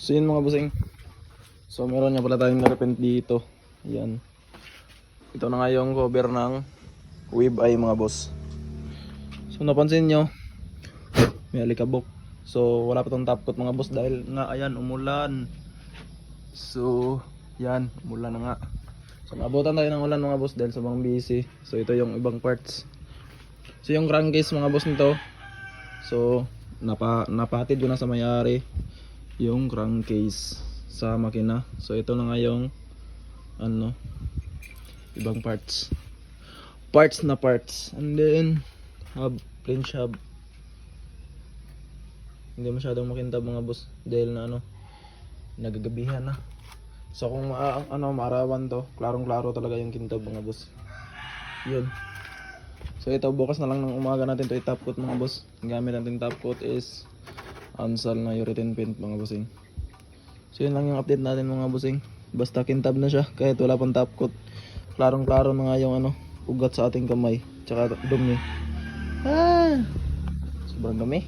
So yun mga bossing. So meron nga pala tayong na-repent dito. Yan. Ito na nga yung cover ng Wave Eye mga boss. So napansin nyo, may alikabok. So wala pa tong top coat mga boss dahil nga ayan umulan. So yan, umulan na nga. So naabutan tayo ng ulan mga boss dahil sobrang busy. So ito yung ibang parts. So yung crankcase mga boss nito. So napatid ko na sa may-ari yung crankcase sa makina. So ito na nga yung ano, ibang parts. Parts na parts. And then hub, clinch hub. Hindi masyadong makintab mga boss dahil na ano, nagagabihan na. So kung maarawan to, klarong-klaro talaga yung kintab mga boss. Yun. So ito bukas na lang ng umaga natin to i-top coat mga boss. Ang gamit natin top coat is Ansal na urethane paint mga bossing. So yun lang yung update natin mga bossing. Basta kintab na siya kahit wala pang top coat. Klarong-klaro na nga yung ano, ugat sa ating kamay, tsaka dumi. Sobrang dumi.